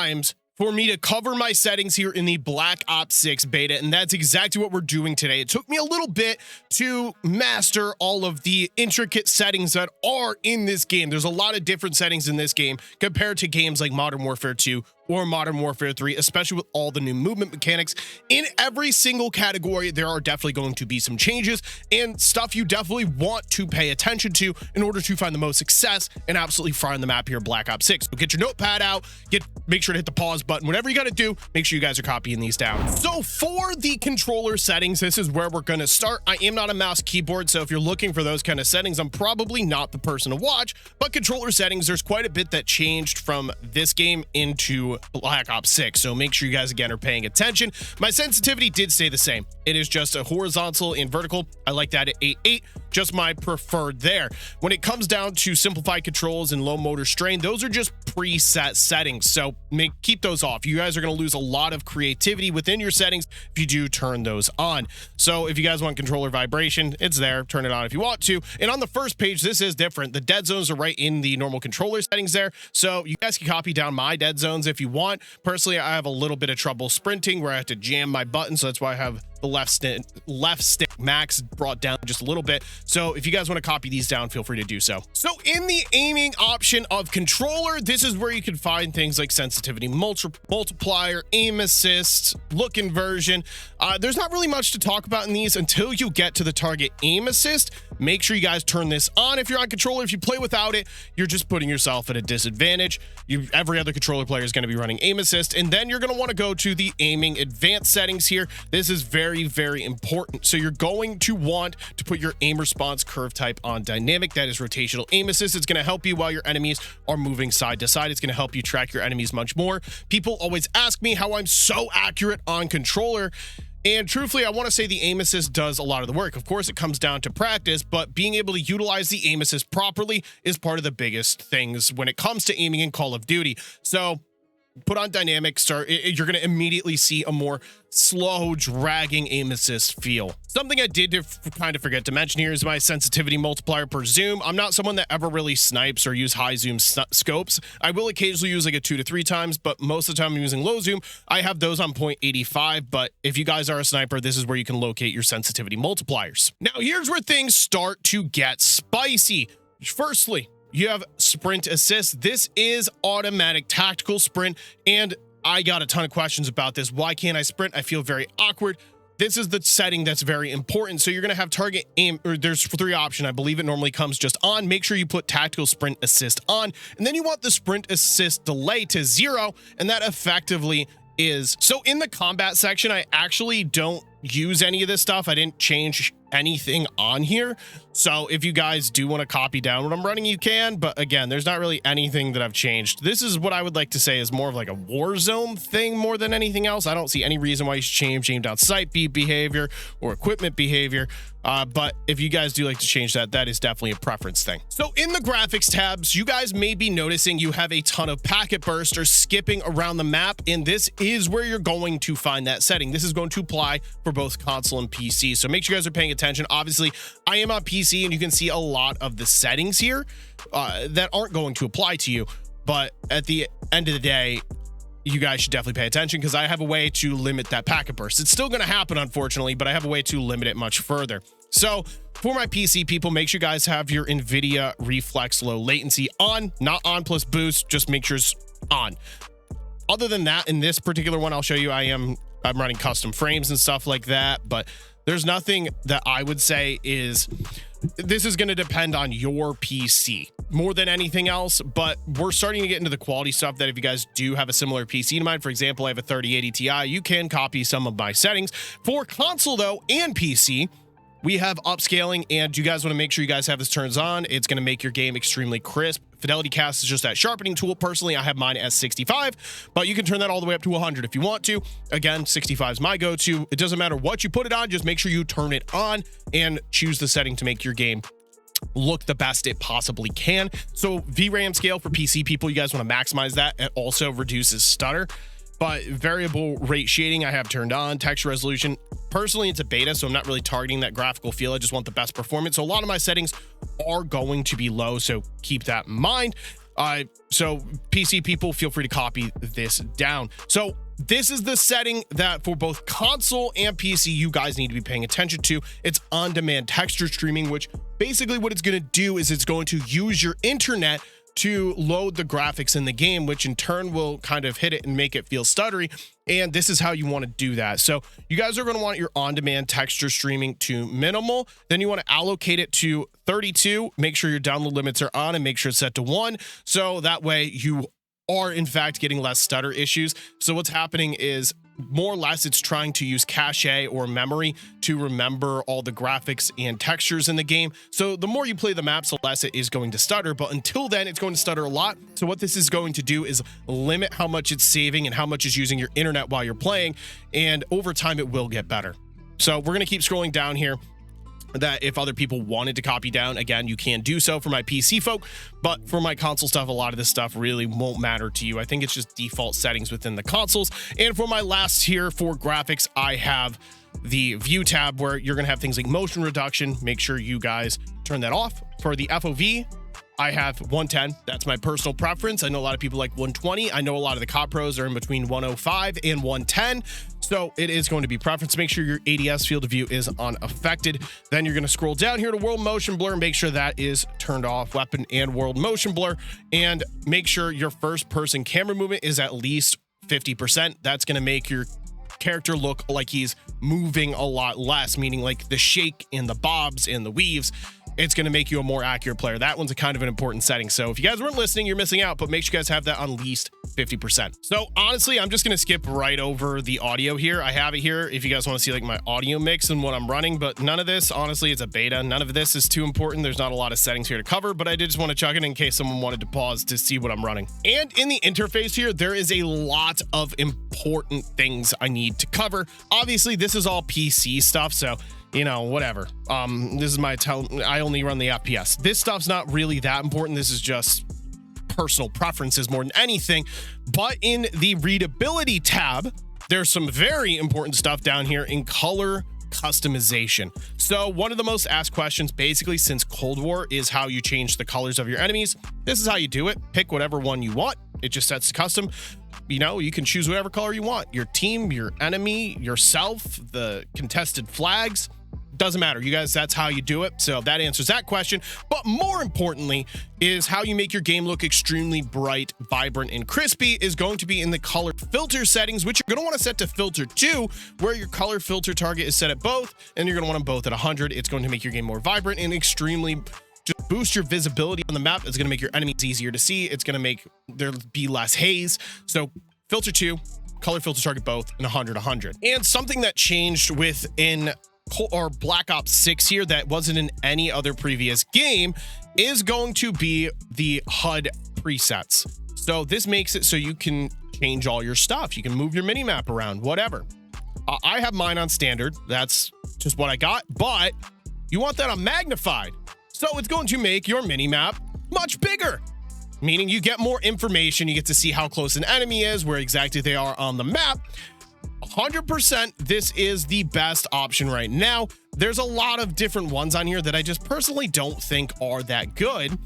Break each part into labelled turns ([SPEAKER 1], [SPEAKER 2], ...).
[SPEAKER 1] times for me to cover my settings here in the Black Ops 6 beta, and that's exactly what we're doing today. It took me a little bit to master all of the intricate settings that are in this game. There's a lot of different settings in this game compared to games like Modern Warfare 2 or Modern Warfare 3, especially with all the new movement mechanics. In every single category, there are definitely going to be some changes and stuff you definitely want to pay attention to in order to find the most success and absolutely fry on the map here in Black Ops 6. So get your notepad out, make sure to hit the pause button. Whatever you got to do, make sure you guys are copying these down. So for the controller settings, this is where we're going to start. I am not a mouse keyboard, so if you're looking for those kind of settings, I'm probably not the person to watch, but controller settings, there's quite a bit that changed from this game into Black Ops 6, so make sure you guys again are paying attention. My sensitivity did stay the same. It is just a horizontal and vertical. I like that at 8.8, just my preferred there. When it comes down to simplified controls and low motor strain, those are just preset settings, so keep those off. You guys are going to lose a lot of creativity within your settings if you do turn those on. So if you guys want controller vibration, it's there. Turn it on if you want to. And on the first page, this is different. The dead zones are right in the normal controller settings there, so you guys can copy down my dead zones if you want. Personally, I have a little bit of trouble sprinting where I have to jam my button, so that's why I have the left stick max brought down just a little bit. So if you guys want to copy these down, feel free to do so. So in the aiming option of controller, this is where you can find things like sensitivity multiplier, aim assist, look inversion. There's not really much to talk about in these until you get to the target aim assist. Make sure you guys turn this on if you're on controller. If you play without it, you're just putting yourself at a disadvantage. Every other controller player is going to be running aim assist, and then you're going to want to go to the aiming advanced settings here. This is very, very important. So you're going to want to put your aim response curve type on dynamic. That is rotational aim assist. It's going to help you while your enemies are moving side to side. It's going to help you track your enemies much more. People always ask me how I'm so accurate on controller. And truthfully, I want to say the aim assist does a lot of the work. Of course, it comes down to practice, but being able to utilize the aim assist properly is part of the biggest things when it comes to aiming in Call of Duty. So put on dynamic, you're going to immediately see a more slow, dragging aim assist feel. Something I did kind of forget to mention here is my sensitivity multiplier per zoom. I'm not someone that ever really snipes or use high zoom scopes. I will occasionally use like a 2 to 3 times, but most of the time I'm using low zoom. I have those on 0.85, but if you guys are a sniper, this is where you can locate your sensitivity multipliers. Now, here's where things start to get spicy. Firstly, you have sprint assist. This is automatic tactical sprint, and I got a ton of questions about this. Why can't I sprint? I feel very awkward. This is the setting that's very important. So you're going to have target aim, or there's 3 options. I believe it normally comes just on. Make sure you put tactical sprint assist on, and then you want the sprint assist delay to 0, and that effectively is. So in the combat section, I actually don't use any of this stuff. I didn't change anything on here. So if you guys do want to copy down what I'm running, you can, but again, there's not really anything that I've changed. This is what I would like to say is more of like a war zone thing more than anything else. I don't see any reason why you should change aim down sight beat behavior or equipment behavior. But if you guys do like to change that, that is definitely a preference thing. So in the graphics tabs, you guys may be noticing you have a ton of packet bursters skipping around the map, and this is where you're going to find that setting. This is going to apply for both console and PC. So make sure you guys are paying attention. Obviously, I am on PC, and you can see a lot of the settings here that aren't going to apply to you. But at the end of the day, you guys should definitely pay attention because I have a way to limit that packet burst. It's still going to happen, unfortunately, but I have a way to limit it much further. So for my PC people, make sure you guys have your NVIDIA Reflex low latency on, not on plus boost, just make sure it's on. Other than that, in this particular one, I'll show you I'm running custom frames and stuff like that, but there's nothing that I would say is, this is going to depend on your PC more than anything else, but we're starting to get into the quality stuff that if you guys do have a similar PC to mine, for example, I have a 3080 Ti, you can copy some of my settings. For console though, and PC, we have upscaling, and you guys want to make sure you guys have this turns on. It's going to make your game extremely crisp. Fidelity Cast is just that sharpening tool. Personally, I have mine as 65, but you can turn that all the way up to 100 if you want to. Again, 65 is my go-to. It doesn't matter what you put it on, just make sure you turn it on and choose the setting to make your game look the best it possibly can. So VRAM scale for PC people, you guys want to maximize that. It also reduces stutter. But variable rate shading I have turned on. Texture resolution, personally it's a beta, so I'm not really targeting that graphical feel. I just want the best performance. So a lot of my settings are going to be low, so keep that in mind. So PC people, feel free to copy this down. So this is the setting that for both console and PC, you guys need to be paying attention to. It's on-demand texture streaming, which basically what it's going to do is it's going to use your internet to load the graphics in the game, which in turn will kind of hit it and make it feel stuttery. And this is how you want to do that. So you guys are going to want your on-demand texture streaming to minimal. Then you want to allocate it to 32. Make sure your download limits are on and make sure it's set to 1. So that way you are in fact getting less stutter issues. So what's happening is more or less it's trying to use cache or memory to remember all the graphics and textures in the game. So the more you play the maps, the less it is going to stutter, but until then it's going to stutter a lot. So what this is going to do is limit how much it's saving and how much is using your internet while you're playing, and over time it will get better. So we're going to keep scrolling down here. That if other people wanted to copy down, again, you can do so for my PC folk, but for my console stuff, a lot of this stuff really won't matter to you. I think it's just default settings within the consoles. And for my last here for graphics, I have the view tab where you're going to have things like motion reduction. Make sure you guys turn that off. For the FOV, I have 110. That's my personal preference. I know a lot of people like 120. I know a lot of the COD pros are in between 105 and 110. So it is going to be preference. Make sure your ADS field of view is unaffected. Then you're going to scroll down here to world motion blur. Make sure that is turned off, weapon and world motion blur. And make sure your first person camera movement is at least 50%. That's going to make your character look like he's moving a lot less, meaning like the shake and the bobs and the weaves. It's going to make you a more accurate player. That one's a kind of an important setting. So if you guys weren't listening, you're missing out, but make sure you guys have that on at least 50%. So honestly, I'm just going to skip right over the audio here. I have it here if you guys want to see like my audio mix and what I'm running, but none of this, honestly, it's a beta. None of this is too important. There's not a lot of settings here to cover, but I did just want to chuck it in case someone wanted to pause to see what I'm running. And in the interface here, there is a lot of important things I need to cover. Obviously, this is all PC stuff, so you know, whatever. This is I only run the FPS. This stuff's not really that important. This is just personal preferences more than anything. But in the readability tab, there's some very important stuff down here in color customization. So one of the most asked questions basically since Cold War is how you change the colors of your enemies. This is how you do it. Pick whatever one you want. It just sets custom. You know, you can choose whatever color you want. Your team, your enemy, yourself, the contested flags. Doesn't matter, you guys, that's how you do it. So that answers that question. But more importantly is how you make your game look extremely bright, vibrant, and crispy is going to be in the color filter settings, which you're going to want to set to filter 2, where your color filter target is set at both, and you're going to want them both at 100. It's going to make your game more vibrant and extremely just boost your visibility on the map. It's going to make your enemies easier to see. It's going to make there be less haze. So filter 2, color filter target both, and 100. And something that changed within or Black Ops 6 here that wasn't in any other previous game is going to be the HUD presets. So this makes it so you can change all your stuff. You can move your minimap around, whatever. I have mine on standard. That's just what I got, but you want that on magnified. So it's going to make your minimap much bigger, meaning you get more information. You get to see how close an enemy is, where exactly they are on the map. 100%, this is the best option right now. There's a lot of different ones on here that I just personally don't think are that good,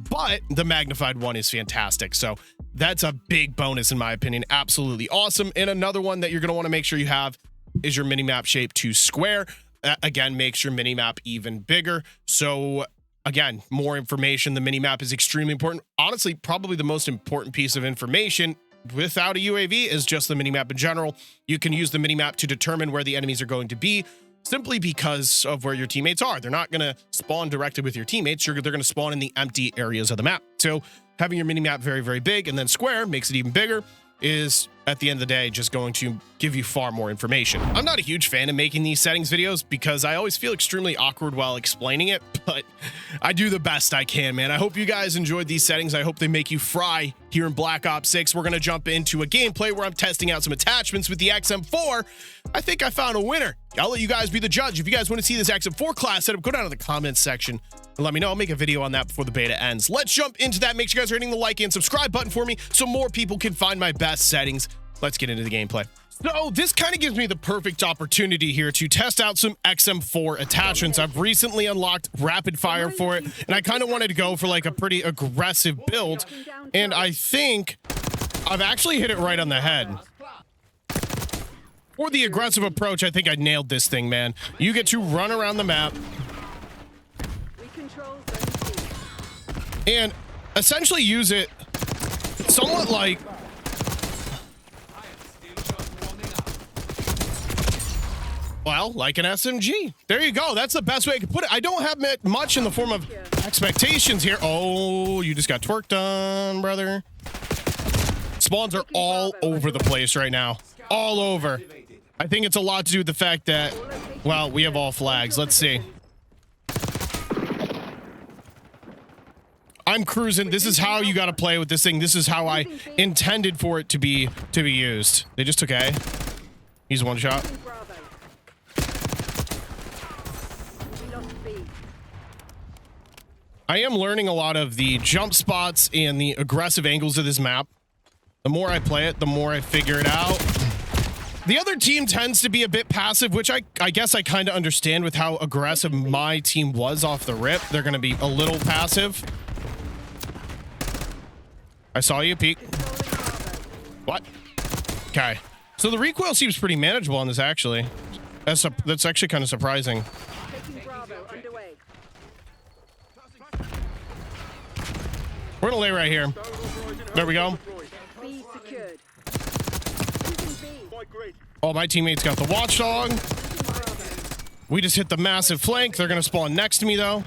[SPEAKER 1] but the magnified one is fantastic. So that's a big bonus in my opinion. Absolutely awesome. And another one that you're going to want to make sure you have is your minimap shape to square. That again makes your minimap even bigger. So again, more information. The minimap is extremely important. Honestly, probably the most important piece of information without a UAV is just the minimap in general. You can use the minimap to determine where the enemies are going to be simply because of where your teammates are. They're not going to spawn directly with your teammates. They're going to spawn in the empty areas of the map. So having your minimap very, very big and then square makes it even bigger is at the end of the day just going to give you far more information. I'm not a huge fan of making these settings videos because I always feel extremely awkward while explaining it, but I do the best I can, man. I hope you guys enjoyed these settings. I hope they make you fry here in Black Ops 6. We're going to jump into a gameplay where I'm testing out some attachments with the XM4. I think I found a winner. I'll let you guys be the judge. If you guys want to see this XM4 class setup, go down to the comments section and let me know. I'll make a video on that before the beta ends. Let's jump into that. Make sure you guys are hitting the like and subscribe button for me so more people can find my best settings. Let's get into the gameplay. So this kind of gives me the perfect opportunity here to test out some XM4 attachments. I've recently unlocked rapid fire for it, and I kind of wanted to go for like a pretty aggressive build, and I think I've actually hit it right on the head. For the aggressive approach, I think I nailed this thing, man. You get to run around the map and essentially use it somewhat like like an SMG. There you go. That's the best way I could put it. I don't have much in the form of expectations here. Oh, you just got twerked on, brother. Spawns are all over the place right now. All over. I think it's a lot to do with the fact that, well, we have all flags. Let's see. I'm cruising. This is how you got to play with this thing. This is how I intended for it to be used. They just took A. He's one shot. I am learning a lot of the jump spots and the aggressive angles of this map. The more I play it, the more I figure it out. The other team tends to be a bit passive, which I guess I kind of understand with how aggressive my team was off the rip. They're going to be a little passive. I saw you, Pete. What? Okay. So the recoil seems pretty manageable on this, actually. That's actually kind of surprising. We're gonna lay right here. There we go. Oh, my teammates got the watchdog. We just hit the massive flank. They're gonna spawn next to me, though.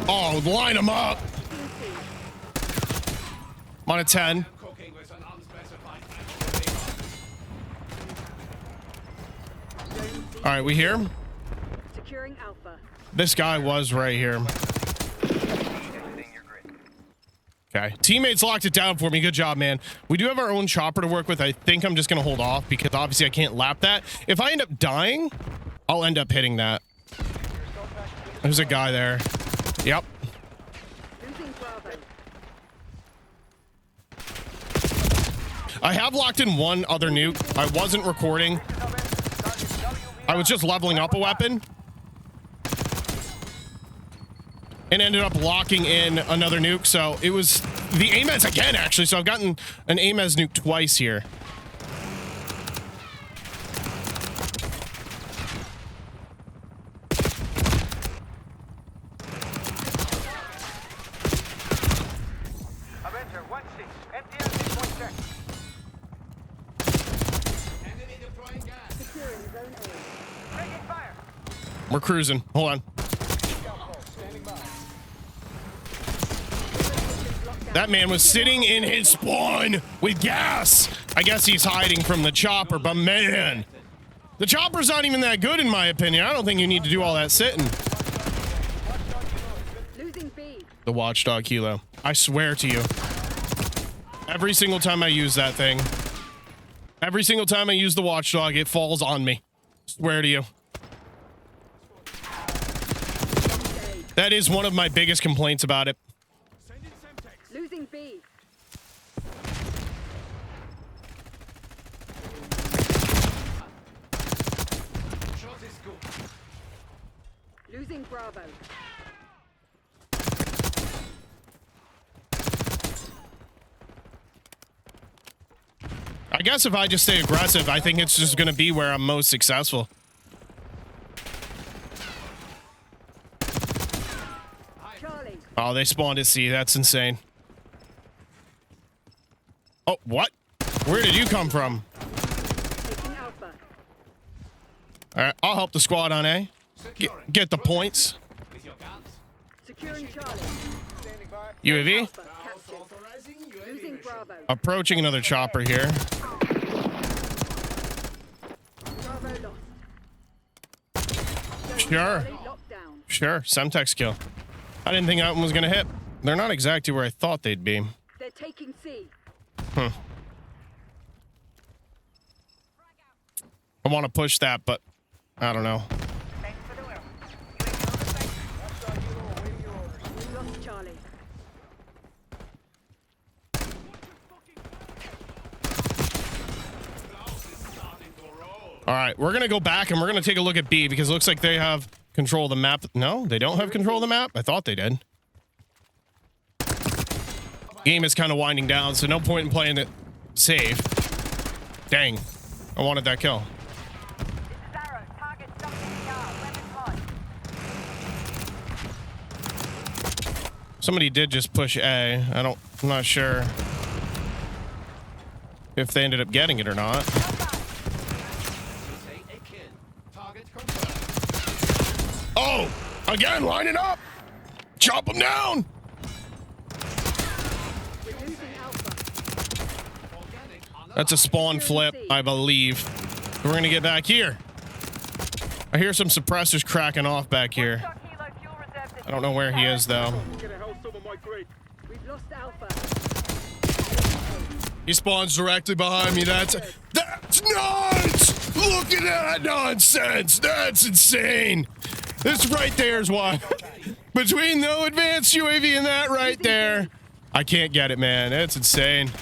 [SPEAKER 1] Oh, line them up. I'm on a 10. All right, we here? Securing Alpha. This guy was right here. Okay, teammates locked it down for me. Good job, man. We do have our own chopper to work with. I think I'm just gonna hold off because obviously I can't lap that. If I end up dying, I'll end up hitting that. There's a guy there. Yep. I have locked in one other nuke. I wasn't recording. I was just leveling up a weapon and ended up locking in another nuke. So it was the AMES again, actually. So I've gotten an AMES nuke twice here. We're cruising. Hold on. That man was sitting in his spawn with gas. I guess he's hiding from the chopper, but man, the chopper's not even that good in my opinion. I don't think you need to do all that sitting. The watchdog helo. I swear to you. Every single time I use that thing, every single time I use the watchdog, it falls on me. Swear to you. That is one of my biggest complaints about it. Losing B. Losing Bravo. I guess if I just stay aggressive, I think it's just going to be where I'm most successful. Oh, they spawned at C. That's insane. Oh, what? Where did you come from? All right, I'll help the squad on A. Get the points. UAV. Approaching another chopper here. Sure. Sure. Semtex kill. I didn't think that one was going to hit. They're not exactly where I thought they'd be. They're taking C. I want to push that, but I don't know. All right, we're gonna go back and we're gonna take a look at B because it looks like they have control of the map. No, they don't have control of the map. I thought they did. Game is kind of winding down, so no point in playing it safe. Dang, I wanted that kill. Somebody did just push A. I'm not sure if they ended up getting it or not. Oh, again, lining up. Chop them down. That's a spawn flip, I believe. We're gonna get back here. I hear some suppressors cracking off back here. I don't know where he is though. He spawns directly behind me. That's nuts! Look at that nonsense! That's insane! This right there is why. Between no advanced UAV and that right there, I can't get it, man. That's insane.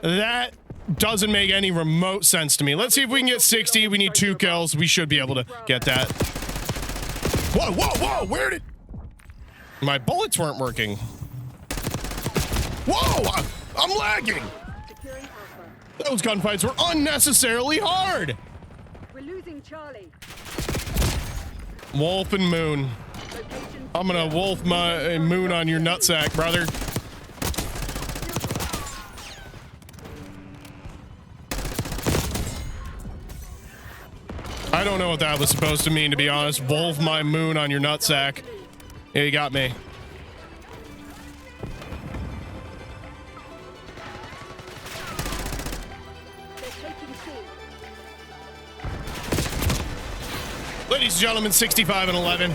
[SPEAKER 1] That doesn't make any remote sense to me. Let's see if we can get 60. We need 2 kills. We should be able to get that. Whoa, whoa, whoa! Where did... My bullets weren't working. Whoa! I'm lagging! Those gunfights were unnecessarily hard!
[SPEAKER 2] We're losing Charlie.
[SPEAKER 1] Wolf and Moon. I'm gonna wolf my moon on your nutsack, brother. I don't know what that was supposed to mean, to be honest. Wolf my moon on your nutsack. Yeah, you got me. Ladies and gentlemen, 65 and 11.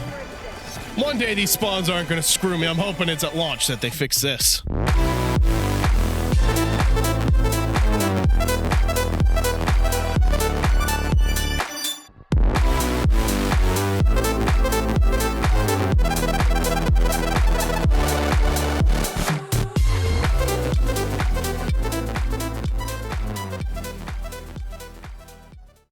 [SPEAKER 1] One day these spawns aren't going to screw me. I'm hoping it's at launch that they fix this.